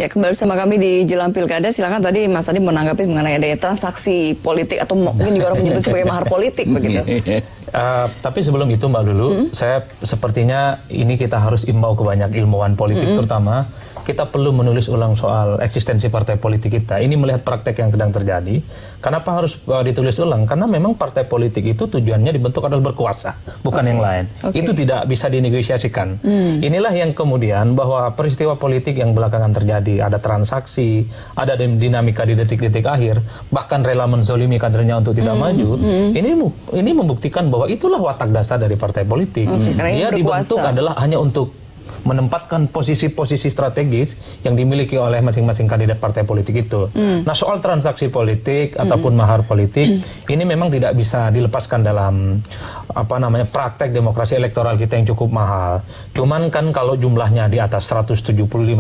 Ya, kembali bersama kami di Jelang Pilkada. Silakan tadi Mas Adi menanggapi mengenai adanya transaksi politik atau mungkin juga orang menyebut sebagai mahar politik begitu. Tapi sebelum itu Mbak Lulu, saya sepertinya ini kita harus imbau ke banyak ilmuwan politik terutama. Kita perlu menulis ulang soal eksistensi partai politik kita. Ini melihat praktek yang sedang terjadi. Kenapa harus ditulis ulang? Karena memang partai politik itu tujuannya dibentuk adalah berkuasa, bukan yang lain. Itu tidak bisa dinegosiasikan. Inilah yang kemudian bahwa peristiwa politik yang belakangan terjadi, ada transaksi, ada dinamika di detik-detik akhir, bahkan rela menzolimi kadernya untuk tidak maju. Ini membuktikan bahwa itulah watak dasar dari partai politik. Dia dibentuk adalah hanya untuk menempatkan posisi-posisi strategis yang dimiliki oleh masing-masing kandidat partai politik itu. Nah, soal transaksi politik ataupun mahar politik ini memang tidak bisa dilepaskan dalam praktek demokrasi elektoral kita yang cukup mahal. Cuman kan kalau jumlahnya di atas 175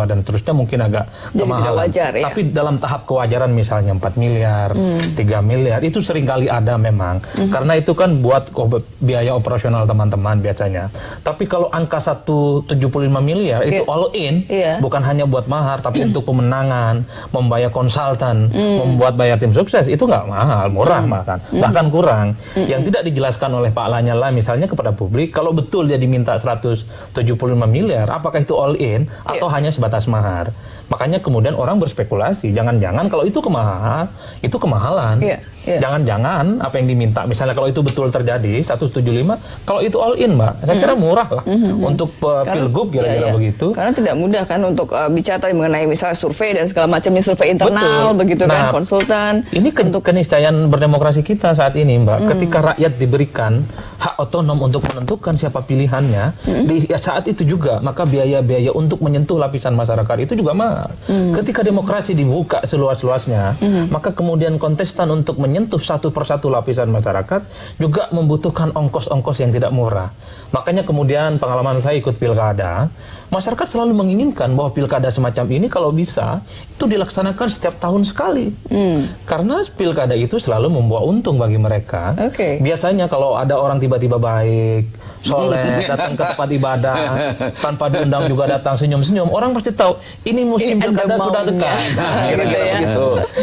dan seterusnya mungkin agak kemahalan. Wajar, ya? Tapi dalam tahap kewajaran misalnya 4 miliar, 3 miliar itu seringkali ada memang. Karena itu kan buat biaya operasional teman-teman biasanya. Tapi kalau angka 175 miliar itu all in, bukan hanya buat mahar tapi untuk pemenangan, membayar konsultan, membuat bayar tim sukses, itu nggak mahal, murah bahkan kurang. Yang tidak dijelaskan oleh Pak Lanyala misalnya kepada publik, kalau betul dia diminta 175 miliar, apakah itu all in atau hanya sebatas mahar? Makanya kemudian orang berspekulasi, jangan-jangan kalau itu kemahalan. Jangan-jangan apa yang diminta, misalnya kalau itu betul terjadi 175, kalau itu all in, Mbak, saya kira murah lah untuk pilgub kira-kira begitu. Karena tidak mudah kan untuk bicara mengenai misalnya survei dan segala macamnya, survei internal begitu kan, konsultan. Ini untuk keniscayaan berdemokrasi kita saat ini, Mbak. Ketika rakyat diberikan hak otonom untuk menentukan siapa pilihannya, di saat itu juga maka biaya-biaya untuk menyentuh lapisan masyarakat itu juga mahal. Ketika demokrasi dibuka seluas-luasnya, maka kemudian kontestan untuk menyentuh satu persatu lapisan masyarakat juga membutuhkan ongkos-ongkos yang tidak murah. Makanya kemudian pengalaman saya ikut pilkada, masyarakat selalu menginginkan bahwa pilkada semacam ini kalau bisa itu dilaksanakan setiap tahun sekali. Karena pilkada itu selalu membawa untung bagi mereka. Biasanya kalau ada orang tiba-tiba baik, soleh, datang ke tempat ibadah, tanpa diundang juga datang senyum-senyum, orang pasti tahu ini musim pilkada sudah dekat.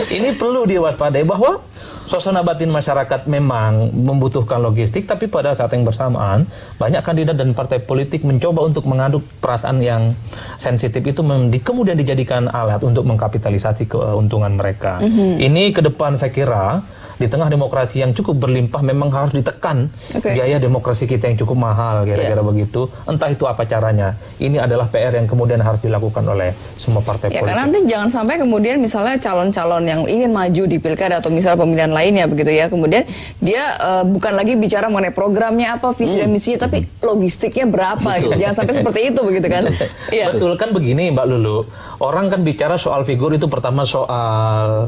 Ini perlu diwaspadai bahwa suasana batin masyarakat memang membutuhkan logistik, tapi pada saat yang bersamaan banyak kandidat dan partai politik mencoba untuk mengaduk perasaan yang sensitif itu kemudian dijadikan alat untuk mengkapitalisasi keuntungan mereka. Ini ke depan saya kira di tengah demokrasi yang cukup berlimpah memang harus ditekan biaya demokrasi kita yang cukup mahal, kira-kira begitu. Entah itu apa caranya. Ini adalah PR yang kemudian harus dilakukan oleh semua partai politik. Karena nanti jangan sampai kemudian misalnya calon-calon yang ingin maju di pilkada atau misalnya pemilihan lainnya begitu ya, kemudian dia bukan lagi bicara mengenai programnya apa, visi dan misinya, tapi logistiknya berapa gitu. Jangan sampai seperti itu begitu kan. Betul kan begini Mbak Lulu. Orang kan bicara soal figur itu pertama soal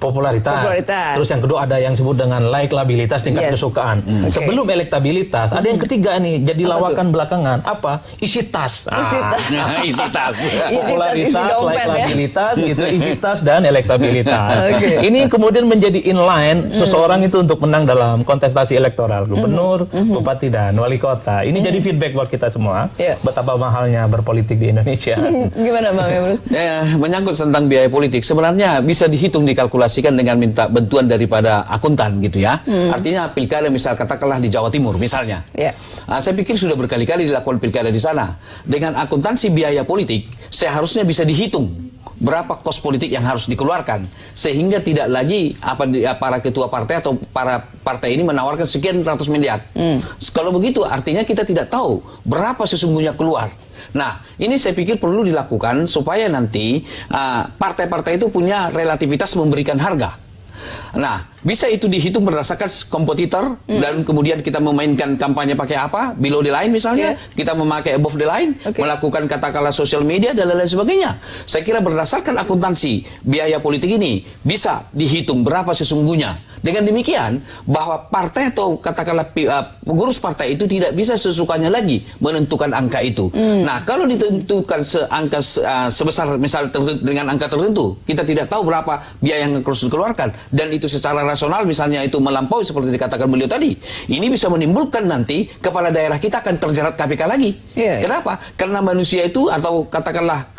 popularitas. Terus yang kedua ada yang disebut dengan likabilitas, tingkat kesukaan. Sebelum elektabilitas, ada yang ketiga nih, jadi lawakan belakangan. Apa? Isi tas. Isi tas. Popularitas, likabilitas, gitu, isi tas dan elektabilitas. Ini kemudian menjadi inline seseorang itu untuk menang dalam kontestasi elektoral gubernur, bupati dan wali kota. Ini jadi feedback buat kita semua. Betapa mahalnya berpolitik di Indonesia. Gimana Bang Emrus? Menyangkut tentang biaya politik, sebenarnya bisa dihitung dikalkulasi dengan minta bantuan daripada akuntan gitu ya. Artinya pilkada misal katakanlah di Jawa Timur misalnya. Saya pikir sudah berkali-kali dilakukan pilkada di sana. Dengan akuntansi biaya politik seharusnya bisa dihitung berapa kos politik yang harus dikeluarkan sehingga tidak lagi para ketua partai atau para partai ini menawarkan sekian ratus miliar. Kalau begitu artinya kita tidak tahu berapa sesungguhnya keluar. Nah, ini saya pikir perlu dilakukan supaya nanti partai-partai itu punya relativitas memberikan harga. Nah, bisa itu dihitung berdasarkan kompetitor dan kemudian kita memainkan kampanye pakai apa, below the line misalnya, kita memakai above the line, melakukan katakanlah sosial media dan lain-lain sebagainya. Saya kira berdasarkan akuntansi biaya politik ini bisa dihitung berapa sesungguhnya. Dengan demikian bahwa partai atau katakanlah pengurus partai itu tidak bisa sesukanya lagi menentukan angka itu. Nah, kalau ditentukan angka sebesar misal dengan angka tertentu, kita tidak tahu berapa biaya yang harus dikeluarkan dan itu secara rasional misalnya itu melampaui seperti dikatakan beliau tadi. Ini bisa menimbulkan nanti kepala daerah kita akan terjerat KPK lagi. Kenapa? Karena manusia itu atau katakanlah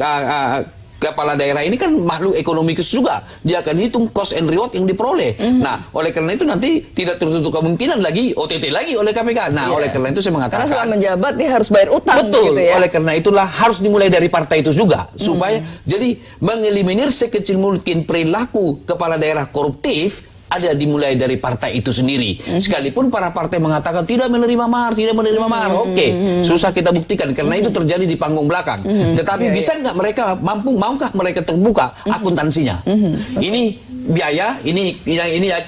kepala daerah ini kan makhluk ekonomis juga. Dia akan hitung cost and reward yang diperoleh. Nah, oleh karena itu nanti tidak tertutup kemungkinan lagi OTT lagi oleh KPK. Nah, oleh karena itu saya mengatakan. Karena setelah menjabat dia harus bayar utang. Betul. Gitu ya? Oleh karena itulah harus dimulai dari partai itu juga supaya jadi mengeliminir sekecil mungkin perilaku kepala daerah koruptif ada dimulai dari partai itu sendiri. Sekalipun para partai mengatakan tidak menerima mahar, Oke, susah kita buktikan karena itu terjadi di panggung belakang. Tetapi bisa nggak mereka maukah mereka terbuka akuntansinya? Ini biaya, ini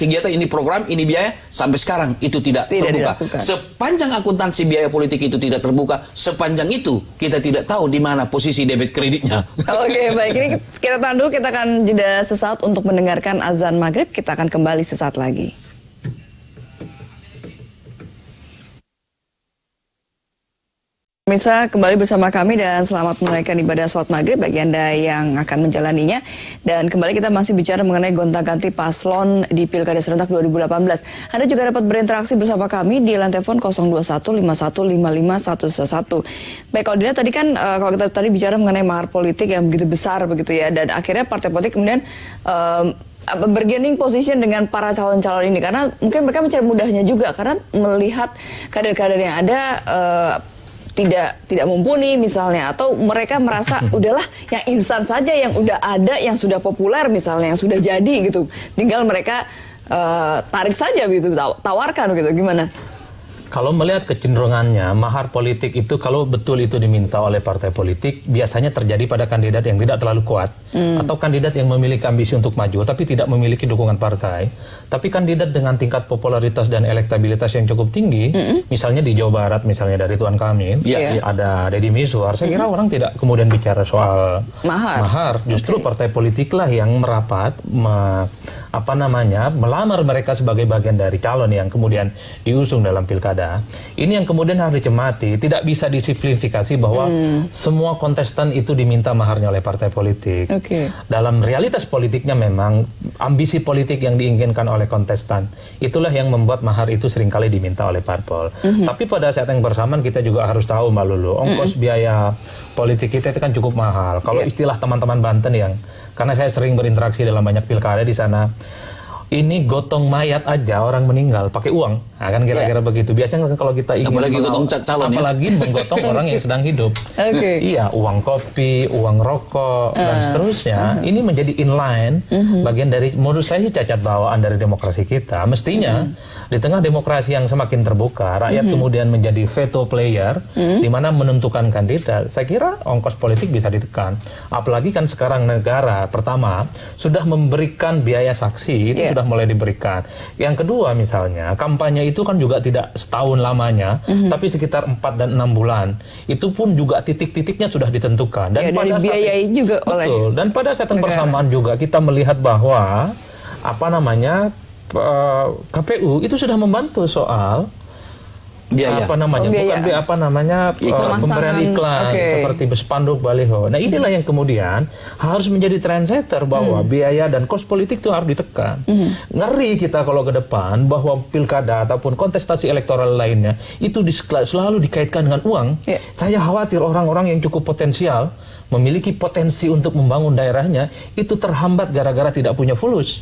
kegiatan, ini program, ini biaya sampai sekarang itu tidak terbuka. Dilakukan. Sepanjang akuntansi biaya politik itu tidak terbuka, sepanjang itu kita tidak tahu di mana posisi debit kreditnya. Oke, baik, ini kita tahan dulu, kita akan jeda sesaat untuk mendengarkan azan maghrib. Kita akan kembali sesaat lagi. Pemirsa, kembali bersama kami dan selamat menunaikan ibadah sholat maghrib bagi Anda yang akan menjalaninya. Dan kembali kita masih bicara mengenai gonta-ganti paslon di Pilkada Serentak 2018. Anda juga dapat berinteraksi bersama kami di line telepon 02151551111. Baik, kalau dilihat tadi kan kalau kita tadi bicara mengenai mahar politik yang begitu besar begitu ya, dan akhirnya partai politik kemudian bergaining position dengan para calon-calon ini karena mungkin mereka mencari mudahnya juga karena melihat kader-kader yang ada tidak mumpuni misalnya, atau mereka merasa udahlah yang instan saja, yang udah ada, yang sudah populer misalnya, yang sudah jadi gitu, tinggal mereka tarik saja gitu, tawarkan gitu. Gimana? Kalau melihat kecenderungannya, mahar politik itu kalau betul itu diminta oleh partai politik, biasanya terjadi pada kandidat yang tidak terlalu kuat. Atau kandidat yang memiliki ambisi untuk maju, tapi tidak memiliki dukungan partai. Tapi kandidat dengan tingkat popularitas dan elektabilitas yang cukup tinggi, misalnya di Jawa Barat, misalnya dari Ridwan Kamil, ada Deddy Mizwar, saya kira orang tidak kemudian bicara soal mahar. Justru partai politiklah yang merapat, melamar mereka sebagai bagian dari calon yang kemudian diusung dalam pilkada. Ini yang kemudian harus dicemati. Tidak bisa disimplifikasi bahwa semua kontestan itu diminta maharnya oleh partai politik. Dalam realitas politiknya memang ambisi politik yang diinginkan oleh kontestan itulah yang membuat mahar itu seringkali diminta oleh parpol. Tapi pada saat yang bersamaan kita juga harus tahu Mbak Lulu, ongkos biaya politik kita itu kan cukup mahal. Kalau istilah teman-teman Banten yang, karena saya sering berinteraksi dalam banyak pilkada di sana, ini gotong mayat aja orang meninggal pakai uang, nah, kan kira-kira begitu. Biasanya kalau kita ingin menggotong orang yang sedang hidup, iya, uang kopi, uang rokok dan seterusnya, ini menjadi inline bagian dari, menurut saya, cacat bawaan dari demokrasi kita. Mestinya di tengah demokrasi yang semakin terbuka, rakyat kemudian menjadi veto player, di mana menentukan kandidat. Saya kira ongkos politik bisa ditekan. Apalagi kan sekarang negara pertama sudah memberikan biaya saksi, itu sudah mulai diberikan. Yang kedua misalnya, kampanye itu kan juga tidak setahun lamanya, tapi sekitar 4 dan 6 bulan. Itu pun juga titik-titiknya sudah ditentukan. Dan pada dibiayai juga oleh. Betul. Dan pada saat yang bersamaan juga kita melihat bahwa KPU itu sudah membantu soal pemberian iklan seperti spanduk baliho. Nah, inilah yang kemudian harus menjadi trendsetter bahwa biaya dan kos politik itu harus ditekan. Ngeri kita kalau ke depan bahwa pilkada ataupun kontestasi elektoral lainnya itu selalu dikaitkan dengan uang. Saya khawatir orang-orang yang cukup potensial, memiliki potensi untuk membangun daerahnya, itu terhambat gara-gara tidak punya fulus.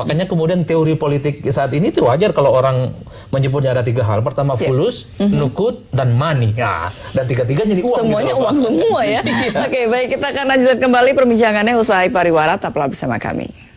Makanya kemudian teori politik saat ini itu wajar kalau orang menyebutnya ada 3 hal. Pertama fulus, nukut, dan money. Nah, dan tiga-tiganya jadi uang. Semuanya gitu, uang semua ya. Oke, baik, kita akan lanjutkan kembali perbincangannya usai pariwara. Tetaplah bersama kami.